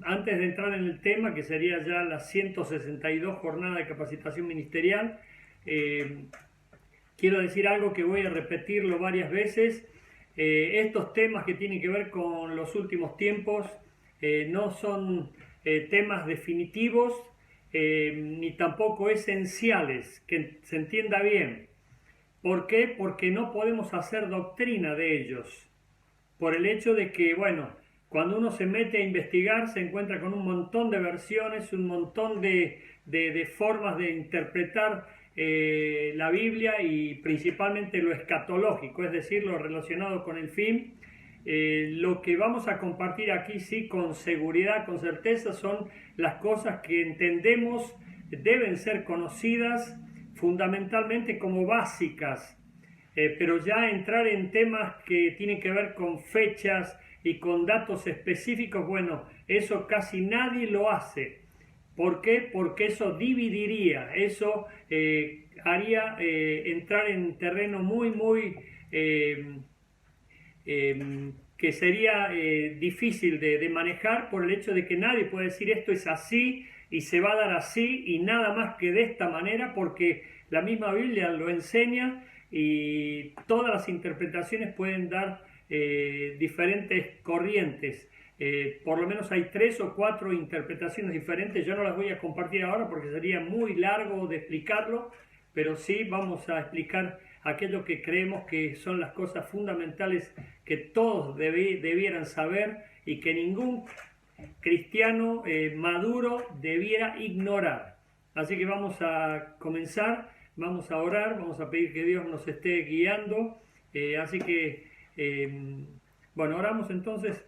antes de entrar en el tema, que sería ya la 162 jornada de capacitación ministerial, quiero decir algo que voy a repetirlo varias veces. Estos temas que tienen que ver con los últimos tiempos no son temas definitivos ni tampoco esenciales, que se entienda bien. ¿Por qué? Porque no podemos hacer doctrina de ellos, por el hecho de que, bueno, cuando uno se mete a investigar se encuentra con un montón de versiones, un montón de formas de interpretar la Biblia y principalmente lo escatológico, es decir, lo relacionado con el fin. Lo que vamos a compartir aquí sí con seguridad, con certeza, son las cosas que entendemos deben ser conocidas fundamentalmente como básicas, pero ya entrar en temas que tienen que ver con fechas y con datos específicos, bueno, eso casi nadie lo hace. ¿Por qué? Porque eso dividiría, eso haría entrar en terreno muy que sería difícil de manejar, por el hecho de que nadie puede decir esto es así y se va a dar así y nada más que de esta manera, porque la misma Biblia lo enseña y todas las interpretaciones pueden dar diferentes corrientes. Por lo menos hay 3 o 4 interpretaciones diferentes. Yo no las voy a compartir ahora porque sería muy largo de explicarlo, pero sí vamos a explicar aquello que creemos que son las cosas fundamentales que todos debieran saber y que ningún cristiano maduro debiera ignorar. Así que vamos a comenzar, vamos a orar, vamos a pedir que Dios nos esté guiando. Así que, bueno, oramos entonces.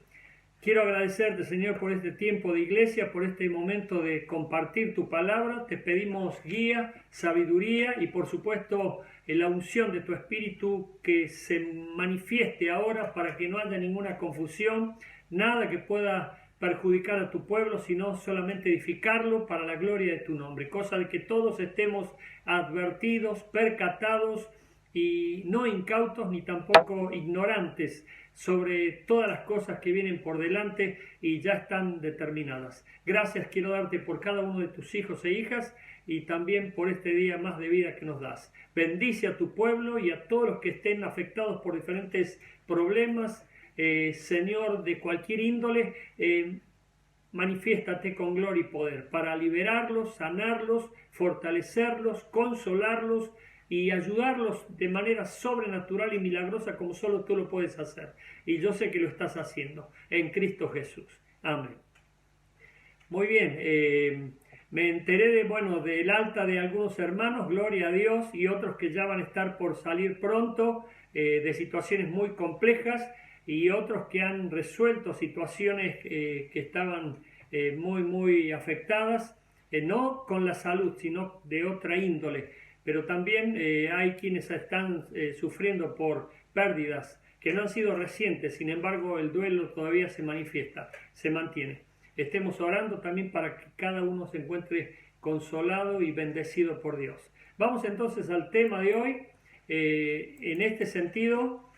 Quiero agradecerte, Señor, por este tiempo de iglesia, por este momento de compartir tu palabra. Te pedimos guía, sabiduría y, por supuesto, la unción de tu Espíritu que se manifieste ahora para que no haya ninguna confusión, nada que pueda perjudicar a tu pueblo, sino solamente edificarlo para la gloria de tu nombre. Cosa de que todos estemos advertidos, percatados y no incautos ni tampoco ignorantes sobre todas las cosas que vienen por delante y ya están determinadas. Gracias quiero darte por cada uno de tus hijos e hijas y también por este día más de vida que nos das. Bendice a tu pueblo y a todos los que estén afectados por diferentes problemas, Señor, de cualquier índole. Manifiéstate con gloria y poder para liberarlos, sanarlos, fortalecerlos, consolarlos y ayudarlos de manera sobrenatural y milagrosa como solo tú lo puedes hacer. Y yo sé que lo estás haciendo en Cristo Jesús. Amén. Muy bien, me enteré del alta de algunos hermanos, gloria a Dios, y otros que ya van a estar por salir pronto de situaciones muy complejas, y otros que han resuelto situaciones que estaban muy afectadas, no con la salud, sino de otra índole. Pero también hay quienes están sufriendo por pérdidas que no han sido recientes, sin embargo el duelo todavía se manifiesta, se mantiene. Estemos orando también para que cada uno se encuentre consolado y bendecido por Dios. Vamos entonces al tema de hoy. En este sentido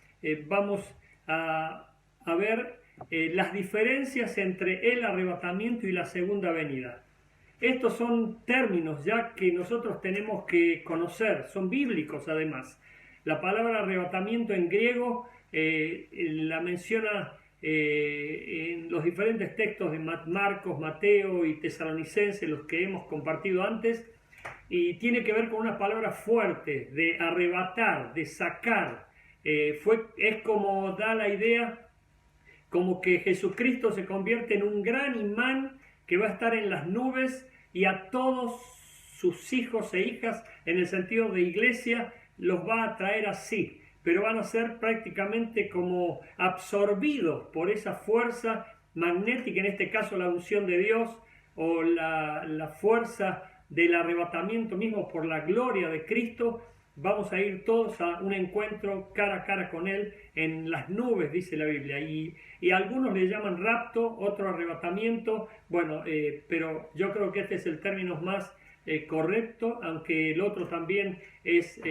vamos a ver las diferencias entre el arrebatamiento y la segunda venida. Estos son términos ya que nosotros tenemos que conocer, son bíblicos además. La palabra arrebatamiento en griego la menciona en los diferentes textos de Marcos, Mateo y Tesalonicenses, los que hemos compartido antes, y tiene que ver con una palabra fuerte, de arrebatar, de sacar. Es como da la idea, como que Jesucristo se convierte en un gran imán que va a estar en las nubes y a todos sus hijos e hijas, en el sentido de iglesia, los va a traer así, pero van a ser prácticamente como absorbidos por esa fuerza magnética, en este caso la unción de Dios, o la fuerza del arrebatamiento mismo por la gloria de Cristo. Vamos a ir todos a un encuentro cara a cara con Él en las nubes, dice la Biblia. Y algunos le llaman rapto, otro arrebatamiento. Bueno, pero yo creo que este es el término más correcto, aunque el otro también es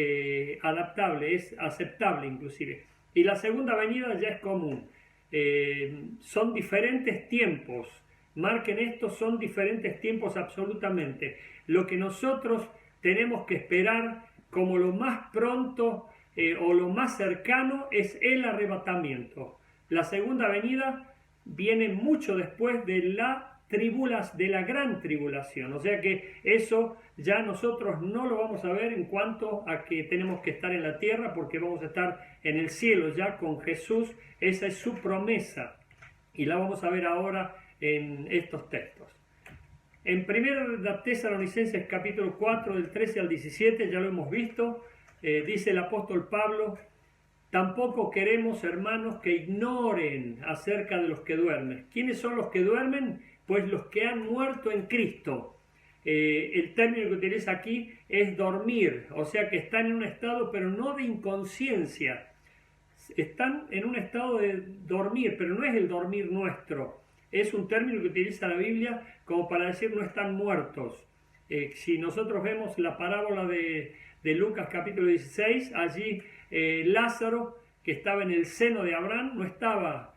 adaptable, es aceptable inclusive. Y la segunda venida ya es común. Son diferentes tiempos. marquen esto, son diferentes tiempos absolutamente. Lo que nosotros tenemos que esperar como lo más pronto o lo más cercano es el arrebatamiento. La segunda venida viene mucho después de la gran tribulación. O sea que eso ya nosotros no lo vamos a ver en cuanto a que tenemos que estar en la tierra, porque vamos a estar en el cielo ya con Jesús. Esa es su promesa y la vamos a ver ahora en estos textos. En 1 Tesalonicenses capítulo 4 del 13 al 17, ya lo hemos visto, dice el apóstol Pablo: tampoco queremos, hermanos, que ignoren acerca de los que duermen. ¿Quiénes son los que duermen? Pues los que han muerto en Cristo. El término que utiliza aquí es dormir, o sea que están en un estado, pero no de inconsciencia. Están en un estado de dormir, pero no es el dormir nuestro. Es un término que utiliza la Biblia como para decir no están muertos. Si nosotros vemos la parábola de Lucas capítulo 16, allí Lázaro, que estaba en el seno de Abraham, no estaba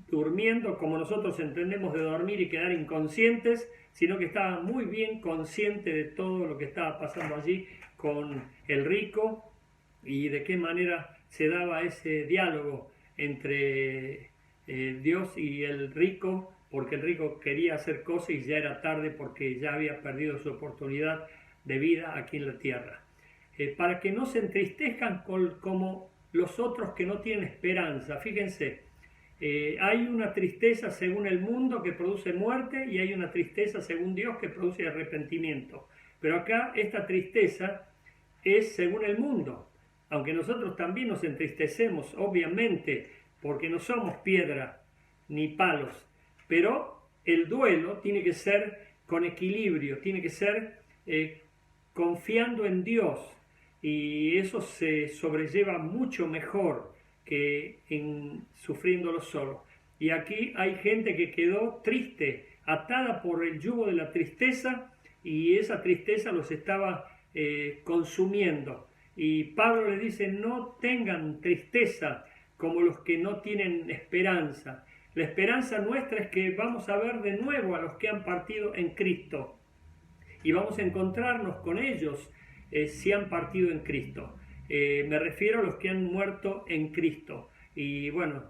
durmiendo como nosotros entendemos de dormir y quedar inconscientes, sino que estaba muy bien consciente de todo lo que estaba pasando allí con el rico y de qué manera se daba ese diálogo entre Dios y el rico, porque el rico quería hacer cosas y ya era tarde porque ya había perdido su oportunidad de vida aquí en la tierra. Para que no se entristezcan como los otros que no tienen esperanza. Fíjense, hay una tristeza según el mundo que produce muerte y hay una tristeza según Dios que produce arrepentimiento. Pero acá esta tristeza es según el mundo, aunque nosotros también nos entristecemos, obviamente, porque no somos piedra ni palos, pero el duelo tiene que ser con equilibrio, tiene que ser confiando en Dios, y eso se sobrelleva mucho mejor que en sufriéndolo solo. Y aquí hay gente que quedó triste, atada por el yugo de la tristeza, y esa tristeza los estaba consumiendo. Y Pablo les dice: no tengan tristeza como los que no tienen esperanza. La esperanza nuestra es que vamos a ver de nuevo a los que han partido en Cristo y vamos a encontrarnos con ellos si han partido en Cristo. Me refiero a los que han muerto en Cristo. Y bueno,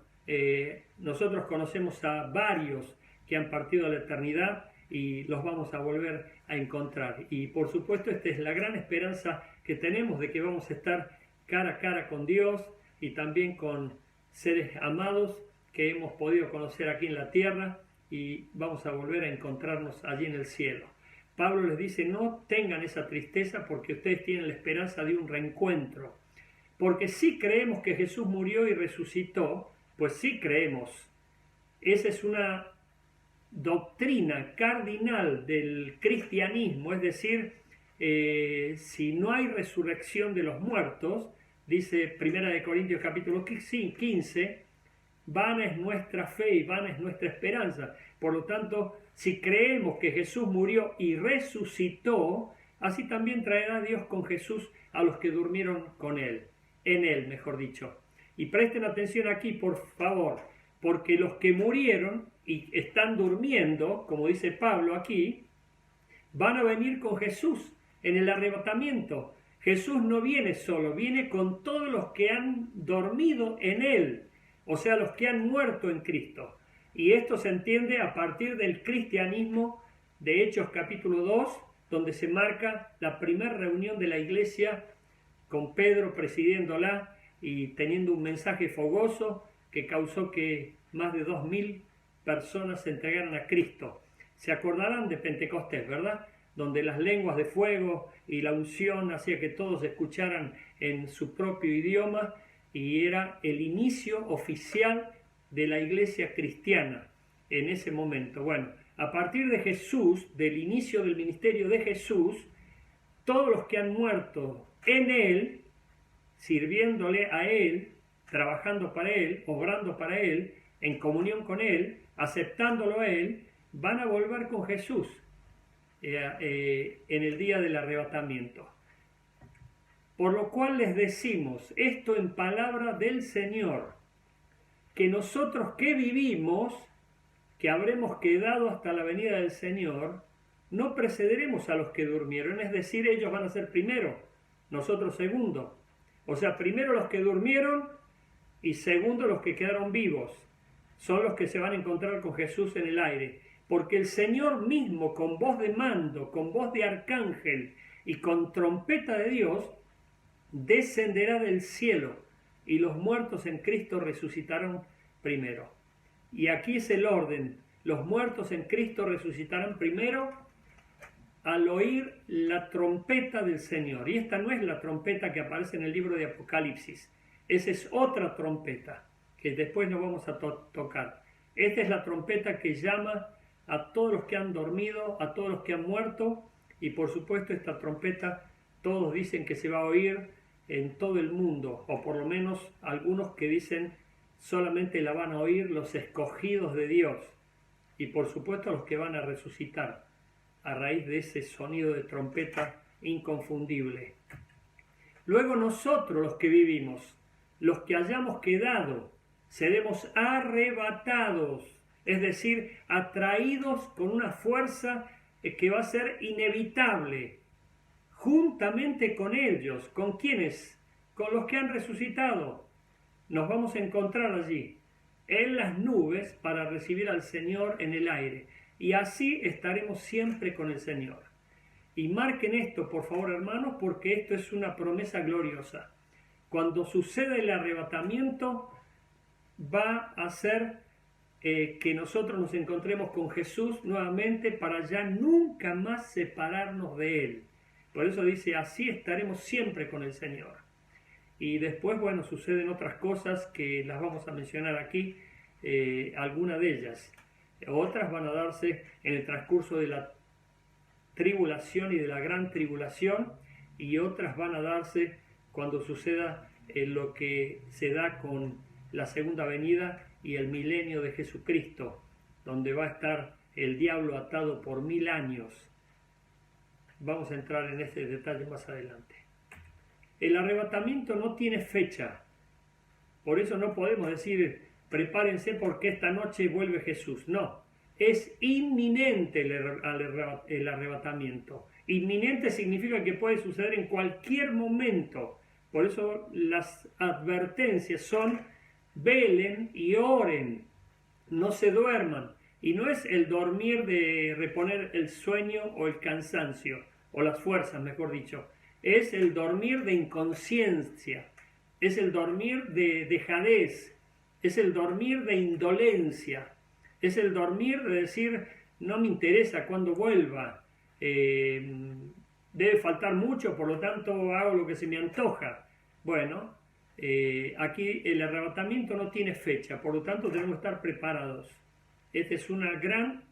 nosotros conocemos a varios que han partido a la eternidad y los vamos a volver a encontrar. Y por supuesto, esta es la gran esperanza que tenemos de que vamos a estar cara a cara con Dios y también con seres amados que hemos podido conocer aquí en la tierra, y vamos a volver a encontrarnos allí en el cielo. Pablo les dice: no tengan esa tristeza porque ustedes tienen la esperanza de un reencuentro. Porque si creemos que Jesús murió y resucitó, pues sí creemos. Esa es una doctrina cardinal del cristianismo, es decir, si no hay resurrección de los muertos, dice 1 Corintios capítulo 15, vana es nuestra fe y vana es nuestra esperanza. Por lo tanto, si creemos que Jesús murió y resucitó, así también traerá Dios con Jesús a los que durmieron con él, en él, mejor dicho. Y presten atención aquí, por favor, porque los que murieron y están durmiendo, como dice Pablo aquí, van a venir con Jesús en el arrebatamiento. Jesús no viene solo, viene con todos los que han dormido en él, o sea, los que han muerto en Cristo. Y esto se entiende a partir del cristianismo de Hechos capítulo 2, donde se marca la primera reunión de la iglesia con Pedro presidiéndola y teniendo un mensaje fogoso que causó que más de 2000 personas se entregaran a Cristo. Se acordarán de Pentecostés, ¿verdad? Donde las lenguas de fuego y la unción hacía que todos escucharan en su propio idioma, y era el inicio oficial de la iglesia cristiana en ese momento. Bueno, a partir de Jesús, del inicio del ministerio de Jesús, todos los que han muerto en él, sirviéndole a él, trabajando para él, obrando para él, en comunión con él, aceptándolo a él, van a volver con Jesús en el día del arrebatamiento. Por lo cual les decimos esto en palabra del Señor, que nosotros que vivimos, que habremos quedado hasta la venida del Señor, no precederemos a los que durmieron, es decir, ellos van a ser primero, nosotros segundo. O sea, primero los que durmieron y segundo los que quedaron vivos. Son los que se van a encontrar con Jesús en el aire. Porque el Señor mismo, con voz de mando, con voz de arcángel y con trompeta de Dios, descenderá del cielo y los muertos en Cristo resucitarán primero. Y aquí es el orden. Los muertos en Cristo resucitarán primero al oír la trompeta del Señor. Y esta no es la trompeta que aparece en el libro de Apocalipsis. Esa es otra trompeta que después no vamos a tocar. Esta es la trompeta que llama a todos los que han dormido, a todos los que han muerto, y por supuesto esta trompeta todos dicen que se va a oír en todo el mundo, o por lo menos algunos que dicen solamente la van a oír los escogidos de Dios, y por supuesto los que van a resucitar a raíz de ese sonido de trompeta inconfundible. Luego nosotros los que vivimos, los que hayamos quedado, seremos arrebatados, es decir, atraídos con una fuerza que va a ser inevitable, juntamente con ellos. ¿Con quiénes? Con los que han resucitado. Nos vamos a encontrar allí, en las nubes, para recibir al Señor en el aire. Y así estaremos siempre con el Señor. Y marquen esto, por favor, hermanos, porque esto es una promesa gloriosa. Cuando suceda el arrebatamiento, va a ser que nosotros nos encontremos con Jesús nuevamente para ya nunca más separarnos de Él. Por eso dice, así estaremos siempre con el Señor. Y después, bueno, suceden otras cosas que las vamos a mencionar aquí, algunas de ellas. Otras van a darse en el transcurso de la tribulación y de la gran tribulación, y otras van a darse cuando suceda lo que se da con la segunda venida y el milenio de Jesucristo, donde va a estar el diablo atado por 1000 años. Vamos a entrar en ese detalle más adelante. El arrebatamiento no tiene fecha, por eso no podemos decir prepárense porque esta noche vuelve Jesús. No, es inminente el arrebatamiento. Inminente significa que puede suceder en cualquier momento. Por eso las advertencias son: velen y oren, no se duerman. Y no es el dormir de reponer el sueño o el cansancio, o las fuerzas, mejor dicho. Es el dormir de inconsciencia, es el dormir de dejadez, es el dormir de indolencia, es el dormir de decir, no me interesa cuándo vuelva, debe faltar mucho, por lo tanto hago lo que se me antoja. Bueno, aquí el arrebatamiento no tiene fecha, por lo tanto debemos estar preparados. Esta es una gran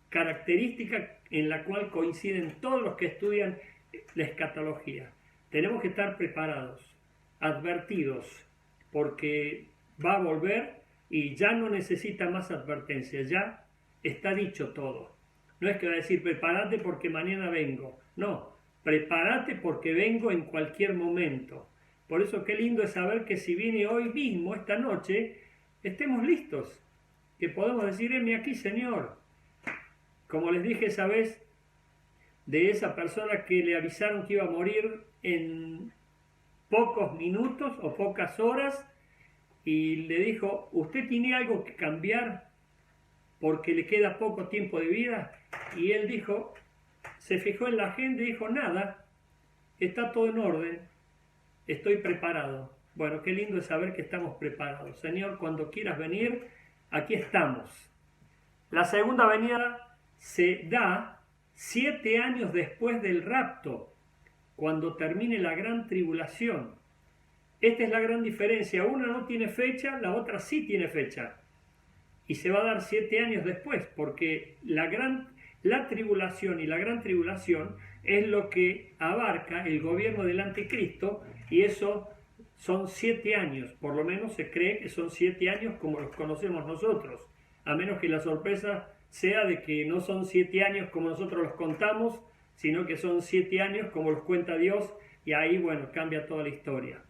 característica en la cual coinciden todos los que estudian la escatología. Tenemos que estar preparados, advertidos, porque va a volver y ya no necesita más advertencias, ya está dicho todo. No es que va a decir prepárate porque mañana vengo, no, prepárate porque vengo en cualquier momento. Por eso qué lindo es saber que si viene hoy mismo, esta noche, estemos listos, que podemos decir, heme aquí, Señor. Como les dije esa vez, de esa persona que le avisaron que iba a morir en pocos minutos o pocas horas, y le dijo, ¿usted tiene algo que cambiar porque le queda poco tiempo de vida? Y él dijo, se fijó en la agenda y dijo, nada, está todo en orden, estoy preparado. Bueno, qué lindo es saber que estamos preparados. Señor, cuando quieras venir, aquí estamos. La segunda venida se da 7 años después del rapto, cuando termine la gran tribulación. Esta es la gran diferencia. Una no tiene fecha, la otra sí tiene fecha. Y se va a dar 7 años después, porque la tribulación y la gran tribulación es lo que abarca el gobierno del anticristo, y eso son 7 años. Por lo menos se cree que son 7 años como los conocemos nosotros, a menos que la sorpresa sea de que no son 7 años como nosotros los contamos, sino que son 7 años como los cuenta Dios, y ahí, bueno, cambia toda la historia.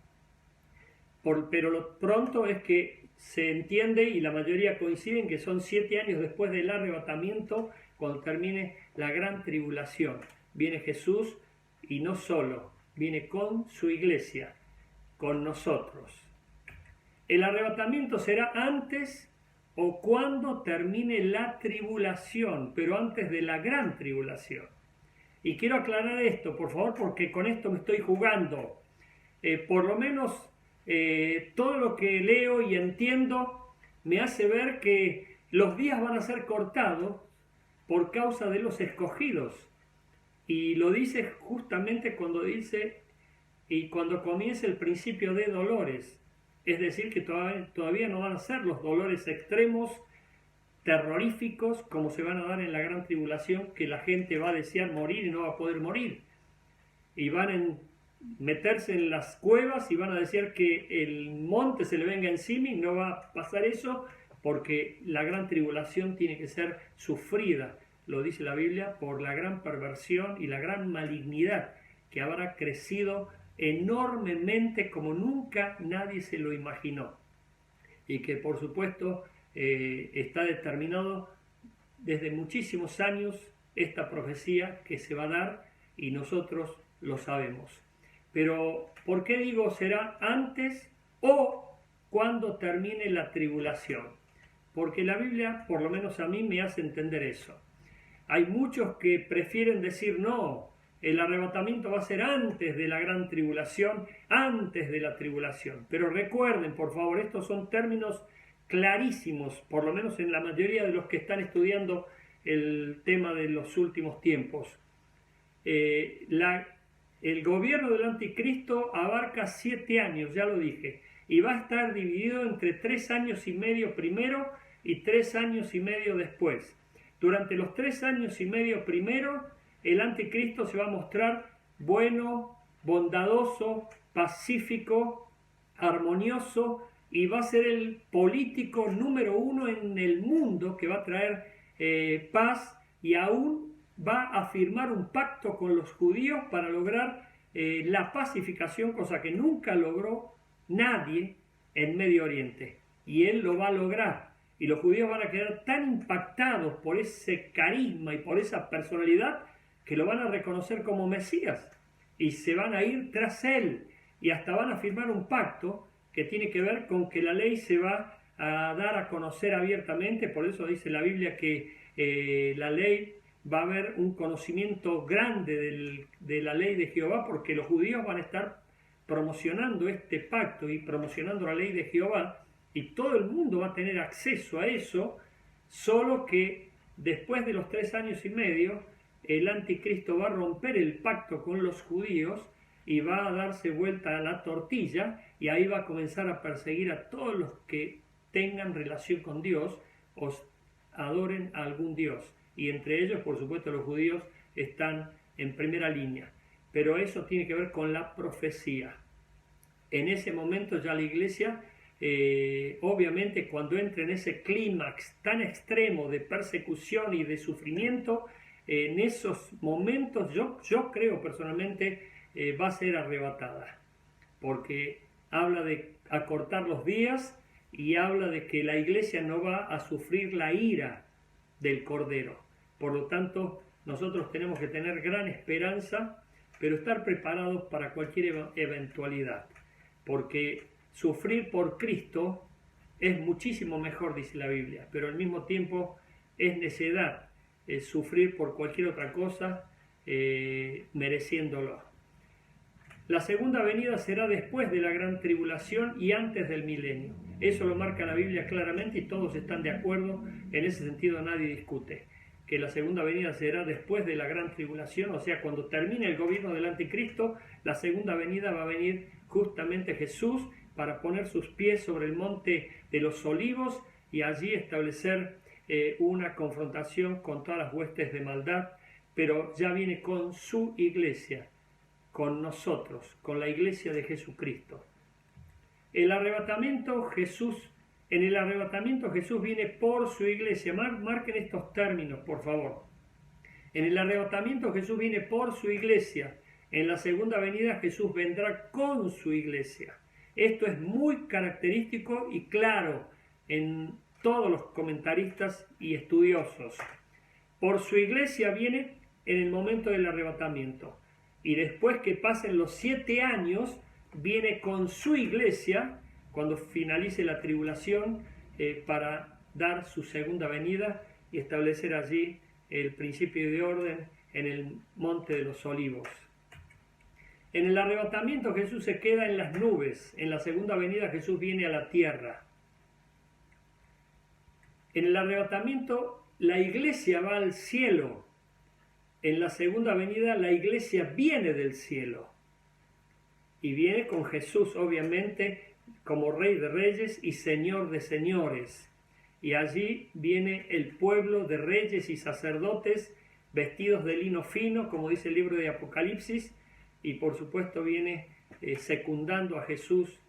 Pero lo pronto es que se entiende y la mayoría coinciden que son 7 años después del arrebatamiento, cuando termine la gran tribulación. Viene Jesús y no solo, viene con su iglesia, con nosotros. El arrebatamiento será antes o cuando termine la tribulación, pero antes de la gran tribulación. Y quiero aclarar esto, por favor, porque con esto me estoy jugando. Por lo menos todo lo que leo y entiendo me hace ver que los días van a ser cortados por causa de los escogidos. Y lo dice justamente cuando dice, y cuando comience el principio de dolores. Es decir, que todavía no van a ser los dolores extremos, terroríficos, como se van a dar en la gran tribulación, que la gente va a desear morir y no va a poder morir. Y van a meterse en las cuevas y van a desear que el monte se le venga encima, y no va a pasar eso, porque la gran tribulación tiene que ser sufrida, lo dice la Biblia, por la gran perversión y la gran malignidad que habrá crecido enormemente como nunca nadie se lo imaginó, y que por supuesto está determinado desde muchísimos años esta profecía que se va a dar, y nosotros lo sabemos. Pero ¿por qué digo será antes o cuando termine la tribulación? Porque la Biblia, por lo menos a mí, me hace entender eso. Hay muchos que prefieren decir no, el arrebatamiento va a ser antes de la gran tribulación, antes de la tribulación. Pero recuerden, por favor, estos son términos clarísimos, por lo menos en la mayoría de los que están estudiando el tema de los últimos tiempos. El gobierno del anticristo abarca 7 años, ya lo dije, y va a estar dividido entre 3 años y medio primero y 3 años y medio después. Durante los 3 años y medio primero, el anticristo se va a mostrar bueno, bondadoso, pacífico, armonioso, y va a ser el político número 1 en el mundo que va a traer paz, y aún va a firmar un pacto con los judíos para lograr la pacificación, cosa que nunca logró nadie en Medio Oriente, y él lo va a lograr. Y los judíos van a quedar tan impactados por ese carisma y por esa personalidad que lo van a reconocer como Mesías y se van a ir tras él, y hasta van a firmar un pacto que tiene que ver con que la ley se va a dar a conocer abiertamente. Por eso dice la Biblia que la ley va a haber un conocimiento grande de la ley de Jehová, porque los judíos van a estar promocionando este pacto y promocionando la ley de Jehová, y todo el mundo va a tener acceso a eso, solo que después de los 3 años y medio, el anticristo va a romper el pacto con los judíos y va a darse vuelta a la tortilla, y ahí va a comenzar a perseguir a todos los que tengan relación con Dios o adoren a algún Dios. Y entre ellos, por supuesto, los judíos están en primera línea. Pero eso tiene que ver con la profecía. En ese momento ya la iglesia, obviamente, cuando entre en ese clímax tan extremo de persecución y de sufrimiento, en esos momentos yo creo personalmente va a ser arrebatada, porque habla de acortar los días y habla de que la iglesia no va a sufrir la ira del Cordero. Por lo tanto, nosotros tenemos que tener gran esperanza, pero estar preparados para cualquier eventualidad, porque sufrir por Cristo es muchísimo mejor, dice la Biblia, pero al mismo tiempo es necedad sufrir por cualquier otra cosa mereciéndolo. La segunda venida será después de la gran tribulación y antes del milenio. Eso lo marca la Biblia claramente y todos están de acuerdo. En ese sentido nadie discute que la segunda venida será después de la gran tribulación, o sea, cuando termine el gobierno del anticristo, la segunda venida va a venir justamente Jesús para poner sus pies sobre el monte de los olivos y allí establecer una confrontación con todas las huestes de maldad, pero ya viene con su iglesia, con nosotros, con la iglesia de Jesucristo. En el arrebatamiento Jesús viene por su iglesia. Marquen estos términos, por favor. En el arrebatamiento Jesús viene por su iglesia. En la segunda venida Jesús vendrá con su iglesia. Esto es muy característico y claro en todos los comentaristas y estudiosos. Por su iglesia viene en el momento del arrebatamiento. Y después que pasen los 7 años, viene con su iglesia, cuando finalice la tribulación, para dar su segunda venida y establecer allí el principio de orden en el Monte de los Olivos. En el arrebatamiento Jesús se queda en las nubes. En la segunda venida Jesús viene a la tierra. En el arrebatamiento la iglesia va al cielo. En la segunda venida la iglesia viene del cielo. Y viene con Jesús, obviamente, como Rey de Reyes y Señor de Señores. Y allí viene el pueblo de reyes y sacerdotes vestidos de lino fino, como dice el libro de Apocalipsis, y por supuesto viene secundando a Jesús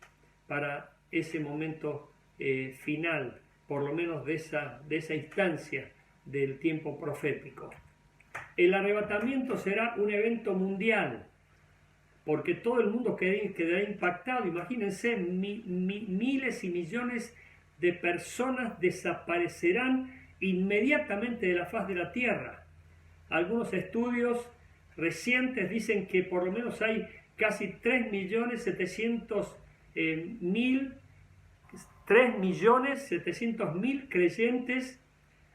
para ese momento final, por lo menos de esa instancia del tiempo profético. El arrebatamiento será un evento mundial, porque todo el mundo quedará impactado. Imagínense, miles y millones de personas desaparecerán inmediatamente de la faz de la tierra. Algunos estudios recientes dicen que por lo menos hay casi 3.700.000 creyentes,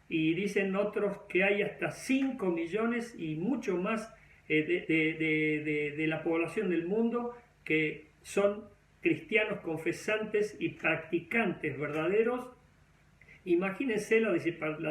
y dicen otros que hay hasta 5 millones y mucho más de la población del mundo que son cristianos confesantes y practicantes verdaderos. Imagínense la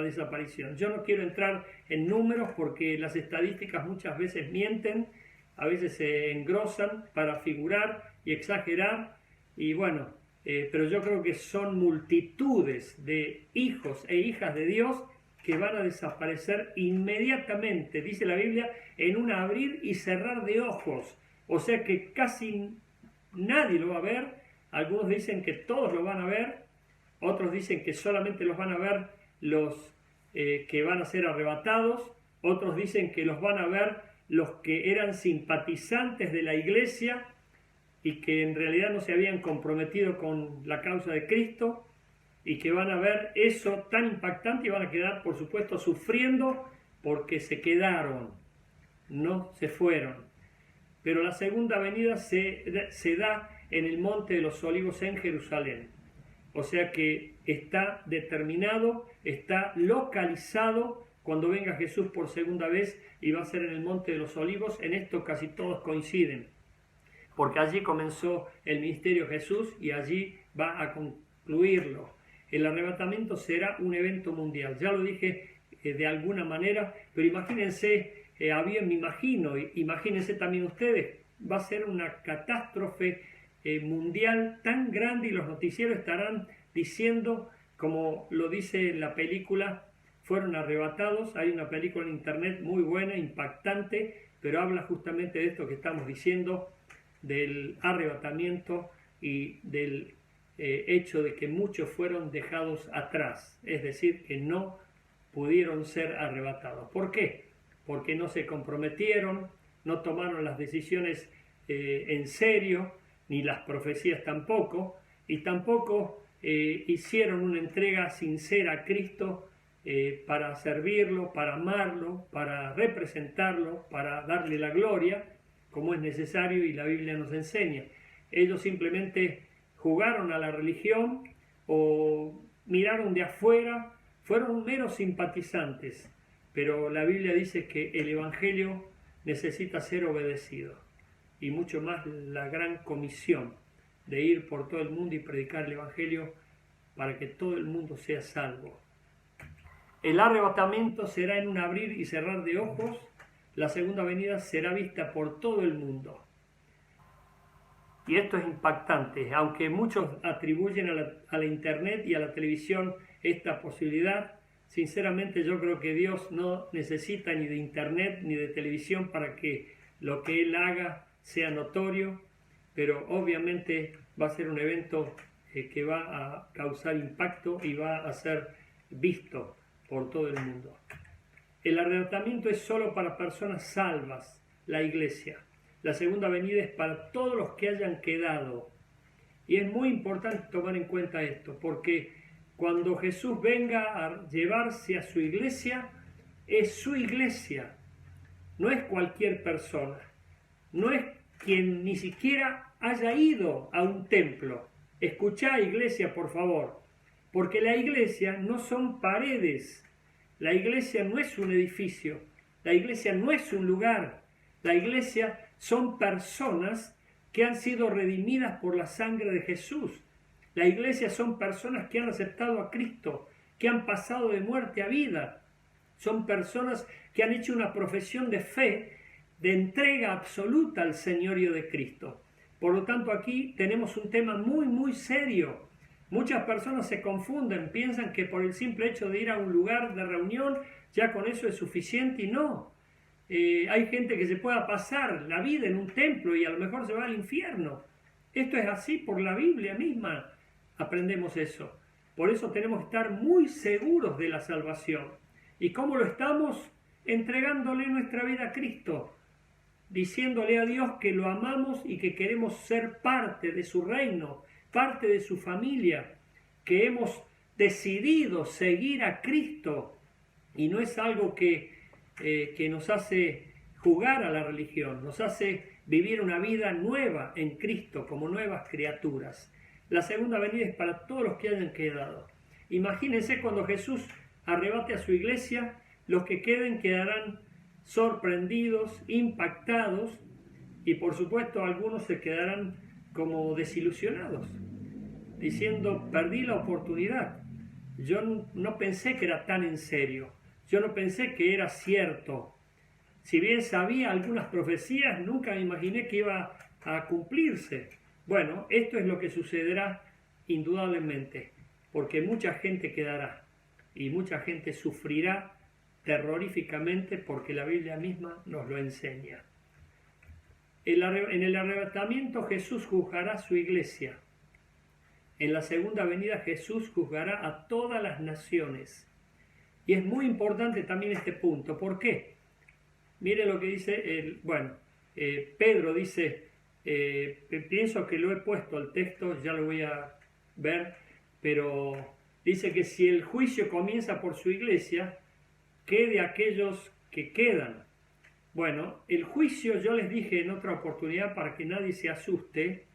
desaparición. Yo no quiero entrar en números porque las estadísticas muchas veces mienten, a veces se engrosan para figurar y exagerar, y bueno, pero yo creo que son multitudes de hijos e hijas de Dios que van a desaparecer inmediatamente, dice la Biblia, en un abrir y cerrar de ojos. O sea que casi nadie lo va a ver. Algunos dicen que todos lo van a ver, otros dicen que solamente los van a ver los que van a ser arrebatados, otros dicen que los van a ver los que eran simpatizantes de la iglesia y que en realidad no se habían comprometido con la causa de Cristo, y que van a ver eso tan impactante y van a quedar, por supuesto, sufriendo porque se quedaron, no se fueron. Pero la segunda venida se da en el Monte de los Olivos en Jerusalén. O sea que está determinado, está localizado cuando venga Jesús por segunda vez, y va a ser en el Monte de los Olivos. En esto casi todos coinciden, porque allí comenzó el ministerio de Jesús y allí va a concluirlo. El arrebatamiento será un evento mundial. Ya lo dije de alguna manera, pero imagínense, imagínense también ustedes, va a ser una catástrofe mundial tan grande, y los noticieros estarán diciendo, como lo dice la película, fueron arrebatados. Hay una película en internet muy buena, impactante, pero habla justamente de esto que estamos diciendo, del arrebatamiento y del hecho de que muchos fueron dejados atrás, es decir, que no pudieron ser arrebatados. ¿Por qué? Porque no se comprometieron, no tomaron las decisiones en serio, ni las profecías tampoco, y tampoco hicieron una entrega sincera a Cristo para servirlo, para amarlo, para representarlo, para darle la gloria, como es necesario y la Biblia nos enseña. Ellos simplemente jugaron a la religión o miraron de afuera, fueron meros simpatizantes, pero la Biblia dice que el Evangelio necesita ser obedecido, y mucho más la gran comisión de ir por todo el mundo y predicar el Evangelio para que todo el mundo sea salvo. El arrebatamiento será en un abrir y cerrar de ojos. La segunda venida será vista por todo el mundo. Y esto es impactante, aunque muchos atribuyen a la internet y a la televisión esta posibilidad. Sinceramente yo creo que Dios no necesita ni de internet ni de televisión para que lo que Él haga sea notorio, pero obviamente va a ser un evento que va a causar impacto y va a ser visto por todo el mundo. El arrebatamiento es solo para personas salvas, la iglesia. La segunda venida es para todos los que hayan quedado. Y es muy importante tomar en cuenta esto, porque cuando Jesús venga a llevarse a su iglesia, es su iglesia, no es cualquier persona, no es quien ni siquiera haya ido a un templo. Escuchá, iglesia, por favor, porque la iglesia no son paredes, la iglesia no es un edificio, la iglesia no es un lugar, la iglesia son personas que han sido redimidas por la sangre de Jesús. La iglesia son personas que han aceptado a Cristo, que han pasado de muerte a vida. Son personas que han hecho una profesión de fe, de entrega absoluta al señorío de Cristo. Por lo tanto, aquí tenemos un tema muy, muy serio. Muchas personas se confunden, piensan que por el simple hecho de ir a un lugar de reunión, ya con eso es suficiente, y no. Hay gente que se pueda pasar la vida en un templo y a lo mejor se va al infierno. Esto es así por la Biblia misma. Aprendemos eso. Por eso tenemos que estar muy seguros de la salvación. ¿Y cómo lo estamos? Entregándole nuestra vida a Cristo, diciéndole a Dios que lo amamos y que queremos ser parte de su reino, parte de su familia, que hemos decidido seguir a Cristo, y no es algo que nos hace jugar a la religión, nos hace vivir una vida nueva en Cristo como nuevas criaturas. La segunda venida es para todos los que hayan quedado. Imagínense cuando Jesús arrebate a su iglesia, los que queden quedarán sorprendidos, impactados, y por supuesto algunos se quedarán como desilusionados, diciendo, perdí la oportunidad. Yo no pensé que era tan en serio, yo no pensé que era cierto. Si bien sabía algunas profecías, nunca me imaginé que iba a cumplirse. Bueno, esto es lo que sucederá indudablemente, porque mucha gente quedará y mucha gente sufrirá terroríficamente, porque la Biblia misma nos lo enseña. En el arrebatamiento Jesús juzgará a su iglesia. En la segunda venida Jesús juzgará a todas las naciones. Y es muy importante también este punto. ¿Por qué? Mire lo que dice, Pedro dice, pienso que lo he puesto al texto, ya lo voy a ver, pero dice que si el juicio comienza por su iglesia, ¿qué de aquellos que quedan? Bueno, el juicio, yo les dije en otra oportunidad para que nadie se asuste,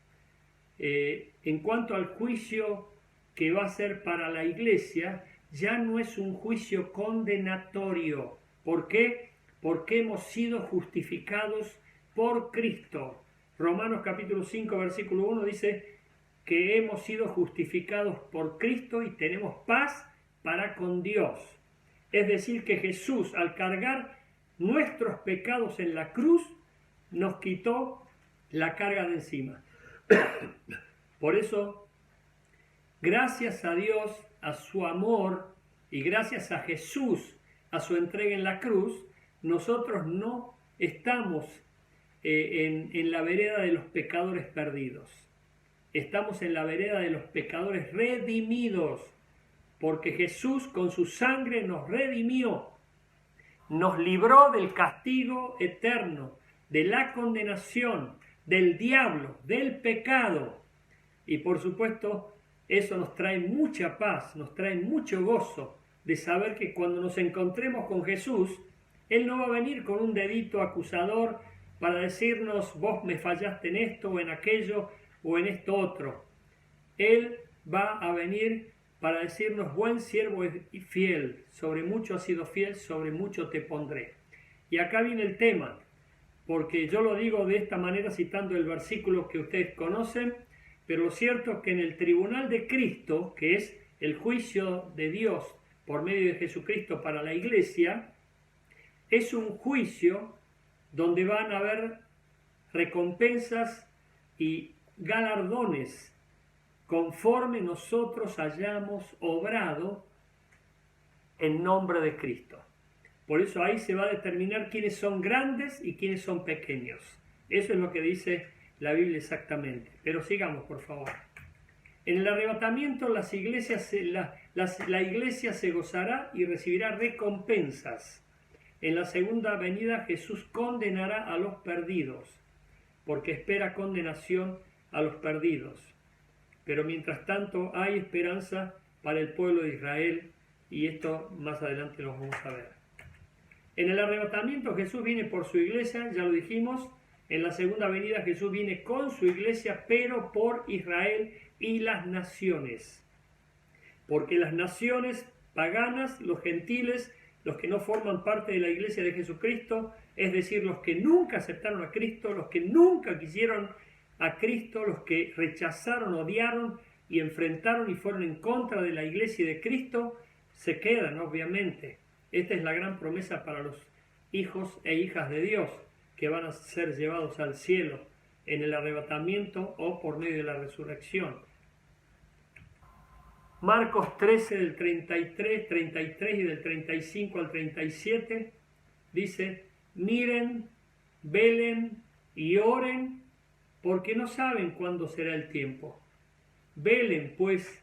en cuanto al juicio que va a ser para la iglesia, ya no es un juicio condenatorio. ¿Por qué? Porque hemos sido justificados por Cristo. Romanos capítulo 5, versículo 1 dice que hemos sido justificados por Cristo y tenemos paz para con Dios. Es decir, que Jesús, al cargar nuestros pecados en la cruz, nos quitó la carga de encima. Por eso, gracias a Dios, a su amor, y gracias a Jesús, a su entrega en la cruz, nosotros no estamos en la vereda de los pecadores perdidos. Estamos en la vereda de los pecadores redimidos, porque Jesús con su sangre nos redimió, nos libró del castigo eterno, de la condenación, del diablo, del pecado. Y por supuesto, eso nos trae mucha paz, nos trae mucho gozo de saber que cuando nos encontremos con Jesús, Él no va a venir con un dedito acusador para decirnos, vos me fallaste en esto o en aquello o en esto otro. Él va a venir para decirnos, buen siervo y fiel, sobre mucho has sido fiel, sobre mucho te pondré. Y acá viene el tema, porque yo lo digo de esta manera citando el versículo que ustedes conocen, pero lo cierto es que en el tribunal de Cristo, que es el juicio de Dios por medio de Jesucristo para la iglesia, es un juicio donde van a haber recompensas y galardones conforme nosotros hayamos obrado en nombre de Cristo. Por eso ahí se va a determinar quiénes son grandes y quiénes son pequeños. Eso es lo que dice la Biblia exactamente. Pero sigamos, por favor. En el arrebatamiento la iglesia se gozará y recibirá recompensas. En la segunda venida Jesús condenará a los perdidos, porque espera condenación a los perdidos. Pero mientras tanto hay esperanza para el pueblo de Israel, y esto más adelante lo vamos a ver. En el arrebatamiento Jesús viene por su iglesia, ya lo dijimos. En la segunda venida Jesús viene con su iglesia, pero por Israel y las naciones. Porque las naciones paganas, los gentiles, los que no forman parte de la iglesia de Jesucristo, es decir, los que nunca aceptaron a Cristo, los que nunca quisieron a Cristo, los que rechazaron, odiaron y enfrentaron y fueron en contra de la iglesia de Cristo, se quedan, obviamente. Esta es la gran promesa para los hijos e hijas de Dios, que van a ser llevados al cielo en el arrebatamiento o por medio de la resurrección. Marcos 13 del 33 y del 35 al 37 dice: miren, velen y oren, porque no saben cuándo será el tiempo. Velen, pues,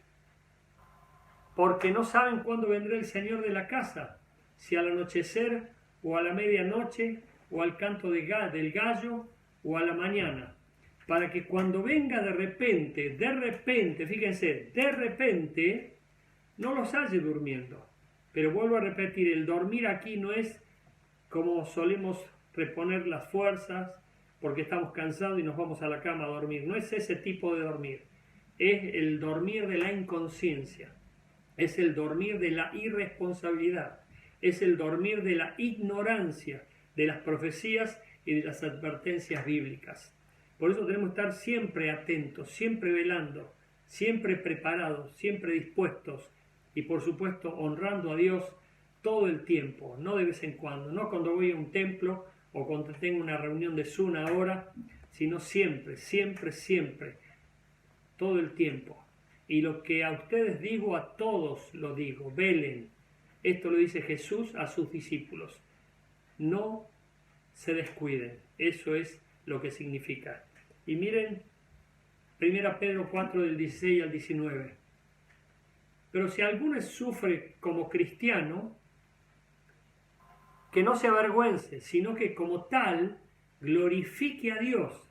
porque no saben cuándo vendrá el Señor de la casa, si al anochecer, o a la medianoche, o al canto del gallo, o a la mañana, para que cuando venga de repente, fíjense, de repente, no los halle durmiendo. Pero vuelvo a repetir, el dormir aquí no es como solemos reponer las fuerzas, porque estamos cansados y nos vamos a la cama a dormir. No es ese tipo de dormir, es el dormir de la inconsciencia, es el dormir de la irresponsabilidad, es el dormir de la ignorancia de las profecías y de las advertencias bíblicas. Por eso tenemos que estar siempre atentos, siempre velando, siempre preparados, siempre dispuestos y por supuesto honrando a Dios todo el tiempo, no de vez en cuando, no cuando voy a un templo o cuando tengo una reunión de Zoom ahora, sino siempre, siempre, siempre, todo el tiempo. Y lo que a ustedes digo, a todos lo digo, velen. Esto lo dice Jesús a sus discípulos. No se descuiden, eso es lo que significa. Y miren, 1 Pedro 4 del 16 al 19. Pero si alguno sufre como cristiano, que no se avergüence, sino que como tal glorifique a Dios,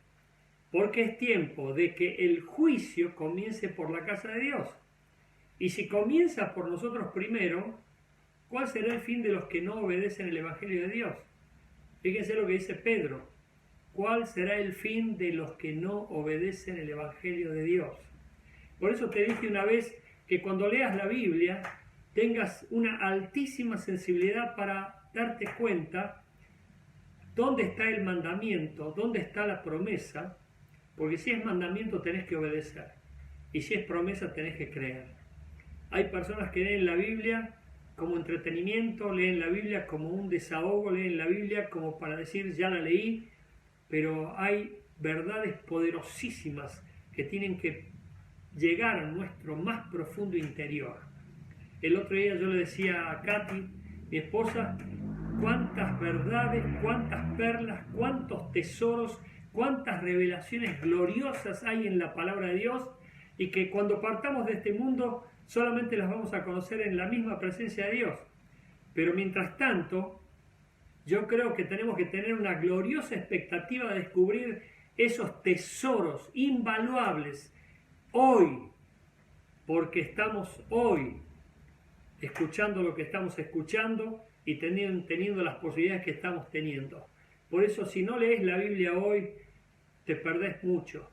porque es tiempo de que el juicio comience por la casa de Dios. Y si comienza por nosotros primero, ¿cuál será el fin de los que no obedecen el Evangelio de Dios? Fíjense lo que dice Pedro. ¿Cuál será el fin de los que no obedecen el Evangelio de Dios? Por eso te dije una vez que cuando leas la Biblia tengas una altísima sensibilidad para darte cuenta dónde está el mandamiento, dónde está la promesa, porque si es mandamiento tenés que obedecer y si es promesa tenés que creer. Hay personas que leen la Biblia como entretenimiento, leen la Biblia como un desahogo, leen la Biblia como para decir ya la leí, pero hay verdades poderosísimas que tienen que llegar a nuestro más profundo interior. El otro día yo le decía a Katy, mi esposa, cuántas verdades, cuántas perlas, cuántos tesoros, cuántas revelaciones gloriosas hay en la palabra de Dios, y que cuando partamos de este mundo solamente las vamos a conocer en la misma presencia de Dios. Pero mientras tanto, yo creo que tenemos que tener una gloriosa expectativa de descubrir esos tesoros invaluables hoy, porque estamos hoy escuchando lo que estamos escuchando y teniendo las posibilidades que estamos teniendo. Por eso, si no lees la Biblia hoy, te perdés mucho.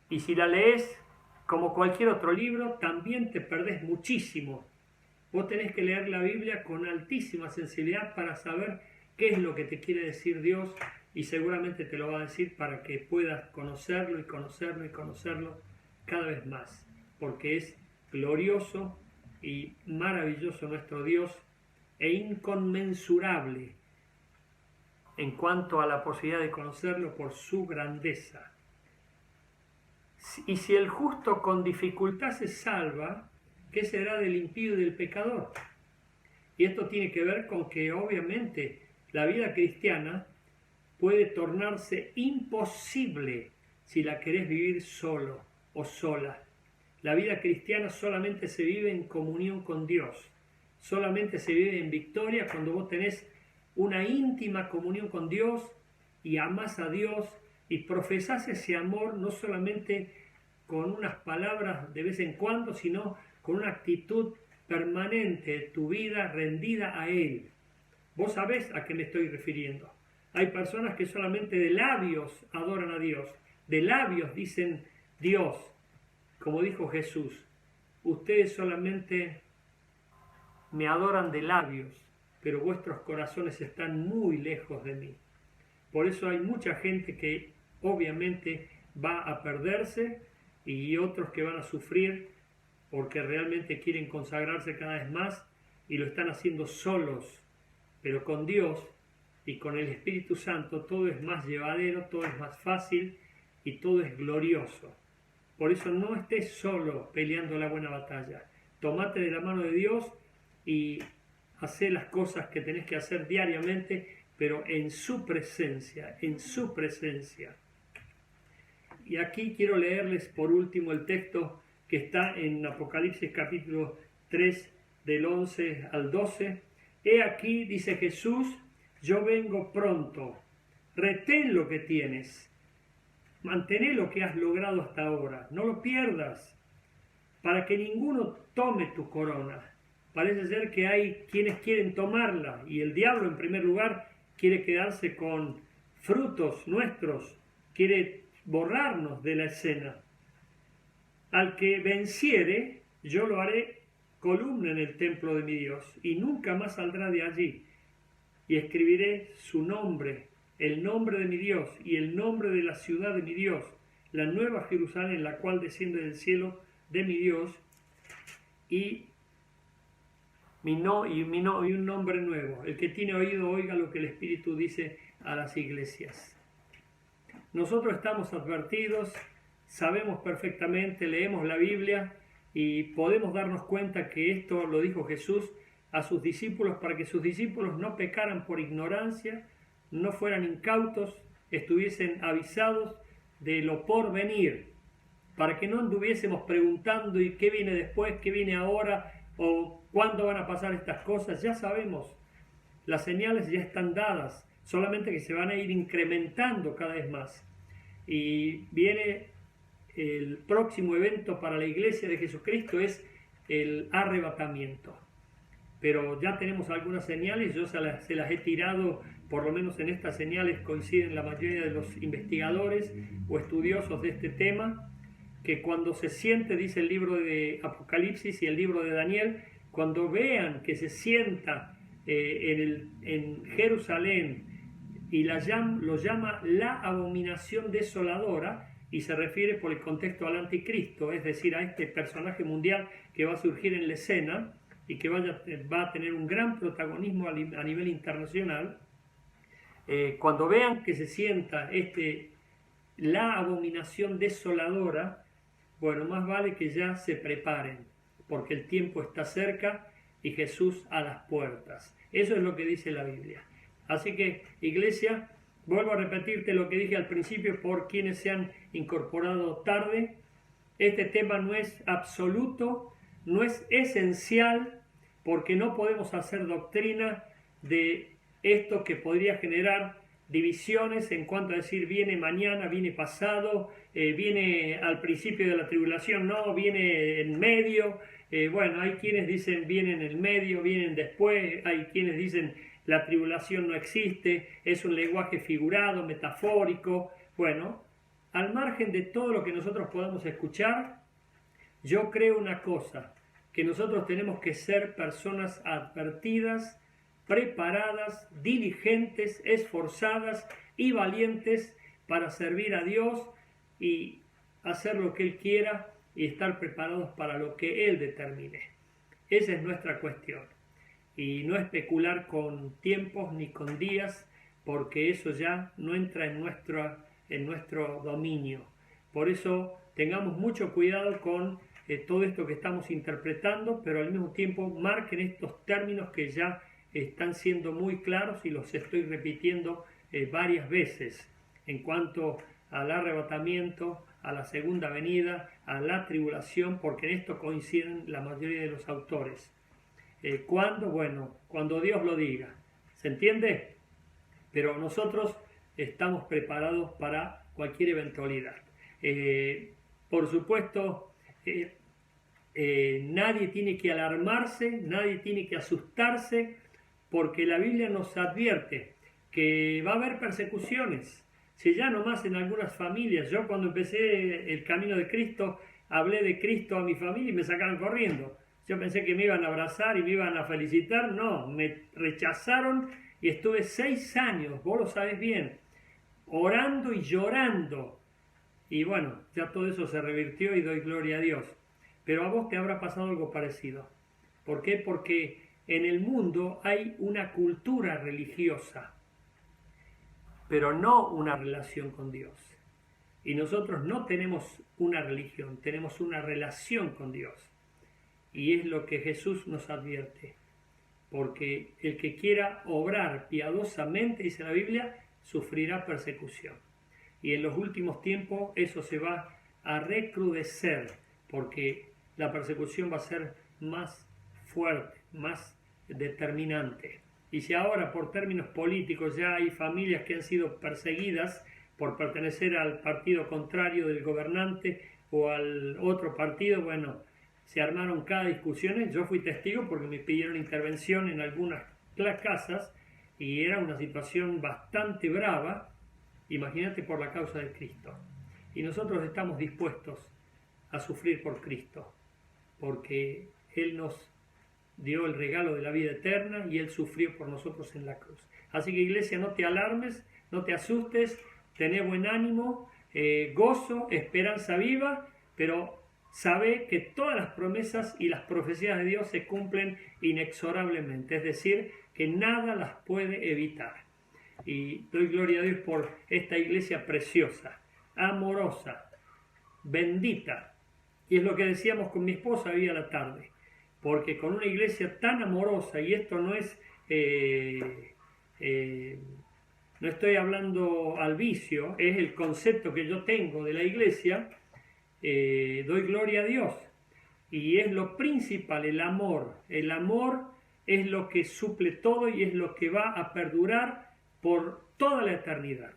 Y si la lees como cualquier otro libro, también te perdés muchísimo. Vos tenés que leer la Biblia con altísima sensibilidad para saber qué es lo que te quiere decir Dios, y seguramente te lo va a decir para que puedas conocerlo y conocerlo y conocerlo cada vez más, porque es glorioso y maravilloso nuestro Dios e inconmensurable en cuanto a la posibilidad de conocerlo por su grandeza. Y si el justo con dificultad se salva, ¿qué será del impío y del pecador? Y esto tiene que ver con que obviamente la vida cristiana puede tornarse imposible si la querés vivir solo o sola. La vida cristiana solamente se vive en comunión con Dios, solamente se vive en victoria cuando vos tenés una íntima comunión con Dios y amás a Dios y profesás ese amor no solamente con unas palabras de vez en cuando, sino con una actitud permanente de tu vida rendida a Él. Vos sabés a qué me estoy refiriendo. Hay personas que solamente de labios adoran a Dios, de labios dicen Dios, como dijo Jesús. Ustedes solamente me adoran de labios, pero vuestros corazones están muy lejos de mí. Por eso hay mucha gente que obviamente va a perderse y otros que van a sufrir porque realmente quieren consagrarse cada vez más y lo están haciendo solos, pero con Dios y con el Espíritu Santo todo es más llevadero, todo es más fácil y todo es glorioso. Por eso no estés solo peleando la buena batalla. Tómate de la mano de Dios y hacé las cosas que tenés que hacer diariamente, pero en su presencia, en su presencia. Y aquí quiero leerles por último el texto que está en Apocalipsis capítulo 3 del 11 al 12. He aquí, dice Jesús, yo vengo pronto, retén lo que tienes, mantén lo que has logrado hasta ahora, no lo pierdas, para que ninguno tome tu corona. Parece ser que hay quienes quieren tomarla y el diablo en primer lugar quiere quedarse con frutos nuestros, quiere borrarnos de la escena. Al que venciere, yo lo haré columna en el templo de mi Dios y nunca más saldrá de allí. Y escribiré su nombre, el nombre de mi Dios y el nombre de la ciudad de mi Dios, la nueva Jerusalén, la cual desciende del cielo de mi Dios, y un nombre nuevo. El que tiene oído, oiga lo que el Espíritu dice a las iglesias. Nosotros estamos advertidos, sabemos perfectamente, leemos la Biblia y podemos darnos cuenta que esto lo dijo Jesús a sus discípulos para que sus discípulos no pecaran por ignorancia, no fueran incautos, estuviesen avisados de lo por venir, para que no anduviésemos preguntando y qué viene después, qué viene ahora o cuándo van a pasar estas cosas. Ya sabemos, las señales ya están dadas, solamente que se van a ir incrementando cada vez más. Y viene el próximo evento para la iglesia de Jesucristo, es el arrebatamiento. Pero ya tenemos algunas señales, yo se las he tirado, por lo menos en estas señales coinciden la mayoría de los investigadores o estudiosos de este tema, que cuando se siente, dice el libro de Apocalipsis y el libro de Daniel, cuando vean que se sienta en Jerusalén y lo llama la abominación desoladora, y se refiere por el contexto al anticristo, es decir, a este personaje mundial que va a surgir en la escena y que va a tener un gran protagonismo a nivel internacional. Cuando vean que se sienta la abominación desoladora, bueno, más vale que ya se preparen, porque el tiempo está cerca y Jesús a las puertas. Eso es lo que dice la Biblia. Así que, iglesia, vuelvo a repetirte lo que dije al principio por quienes se han incorporado tarde. Este tema no es absoluto, no es esencial, porque no podemos hacer doctrina de esto que podría generar divisiones en cuanto a decir viene mañana, viene pasado, viene al principio de la tribulación, no, viene en medio. Bueno, hay quienes dicen vienen en el medio, vienen después, hay quienes dicen la tribulación no existe, es un lenguaje figurado, metafórico. Bueno, al margen de todo lo que nosotros podamos escuchar, yo creo una cosa, que nosotros tenemos que ser personas advertidas, preparadas, diligentes, esforzadas y valientes para servir a Dios y hacer lo que Él quiera y estar preparados para lo que Él determine. Esa es nuestra cuestión. Y no especular con tiempos ni con días, porque eso ya no entra en nuestro dominio. Por eso tengamos mucho cuidado con todo esto que estamos interpretando, pero al mismo tiempo marquen estos términos que ya están siendo muy claros y los estoy repitiendo varias veces en cuanto al arrebatamiento, a la segunda venida, a la tribulación, porque en esto coinciden la mayoría de los autores. ¿Cuándo? Bueno, cuando Dios lo diga. ¿Se entiende? Pero nosotros estamos preparados para cualquier eventualidad. Por supuesto, nadie tiene que alarmarse, nadie tiene que asustarse, porque la Biblia nos advierte que va a haber persecuciones. Si ya nomás en algunas familias, yo cuando empecé el camino de Cristo, hablé de Cristo a mi familia y me sacaron corriendo. Yo pensé que me iban a abrazar y me iban a felicitar, no, me rechazaron y estuve 6 años, vos lo sabés bien, orando y llorando. Y bueno, ya todo eso se revirtió y doy gloria a Dios. Pero a vos te habrá pasado algo parecido. ¿Por qué? Porque en el mundo hay una cultura religiosa, pero no una relación con Dios. Y nosotros no tenemos una religión, tenemos una relación con Dios. Y es lo que Jesús nos advierte. Porque el que quiera obrar piadosamente, dice la Biblia, sufrirá persecución. Y en los últimos tiempos eso se va a recrudecer, porque la persecución va a ser más fuerte, más determinante. Y si ahora por términos políticos ya hay familias que han sido perseguidas por pertenecer al partido contrario del gobernante o al otro partido, bueno, se armaron cada discusión. Yo fui testigo porque me pidieron intervención en algunas casas y era una situación bastante brava, imagínate, por la causa de Cristo. Y nosotros estamos dispuestos a sufrir por Cristo, porque Él nos dio el regalo de la vida eterna y Él sufrió por nosotros en la cruz. Así que, iglesia, no te alarmes, no te asustes, tené buen ánimo, gozo, esperanza viva, pero sabe que todas las promesas y las profecías de Dios se cumplen inexorablemente, es decir, que nada las puede evitar. Y doy gloria a Dios por esta iglesia preciosa, amorosa, bendita. Y es lo que decíamos con mi esposa hoy a la tarde, porque con una iglesia tan amorosa, y esto no es, no estoy hablando al vicio, es el concepto que yo tengo de la iglesia, doy gloria a Dios. Y es lo principal, el amor. El amor es lo que suple todo y es lo que va a perdurar por toda la eternidad.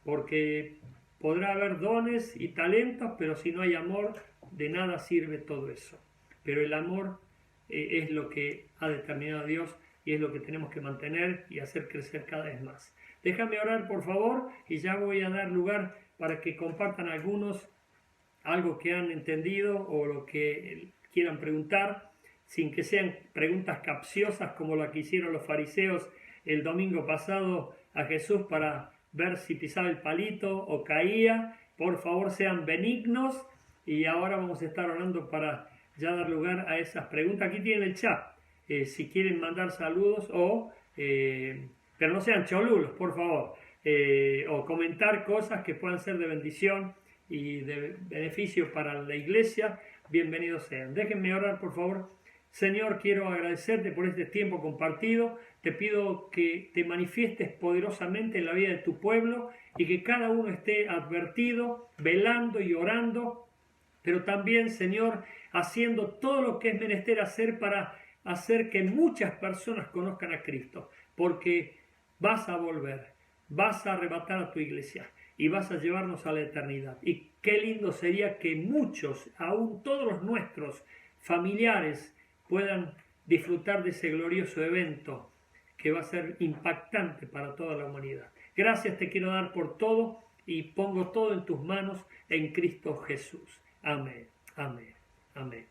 Porque podrá haber dones y talentos, pero si no hay amor, de nada sirve todo eso. Pero el amor es lo que ha determinado Dios y es lo que tenemos que mantener y hacer crecer cada vez más. Déjame orar, por favor, y ya voy a dar lugar para que compartan algunos algo que han entendido o lo que quieran preguntar, sin que sean preguntas capciosas como la que hicieron los fariseos el domingo pasado a Jesús para ver si pisaba el palito o caía. Por favor, sean benignos, y ahora vamos a estar orando para ya dar lugar a esas preguntas. Aquí tienen el chat, si quieren mandar saludos pero no sean cholulos, por favor, o comentar cosas que puedan ser de bendición y de beneficio para la iglesia, bienvenidos sean. Déjenme orar, por favor. Señor, quiero agradecerte por este tiempo compartido. Te pido que te manifiestes poderosamente en la vida de tu pueblo y que cada uno esté advertido, velando y orando, pero también, Señor, haciendo todo lo que es menester hacer para hacer que muchas personas conozcan a Cristo, porque vas a volver, vas a arrebatar a tu iglesia y vas a llevarnos a la eternidad. Y qué lindo sería que muchos, aún todos los nuestros familiares, puedan disfrutar de ese glorioso evento que va a ser impactante para toda la humanidad. Gracias te quiero dar por todo y pongo todo en tus manos en Cristo Jesús. Amén, amén, amén.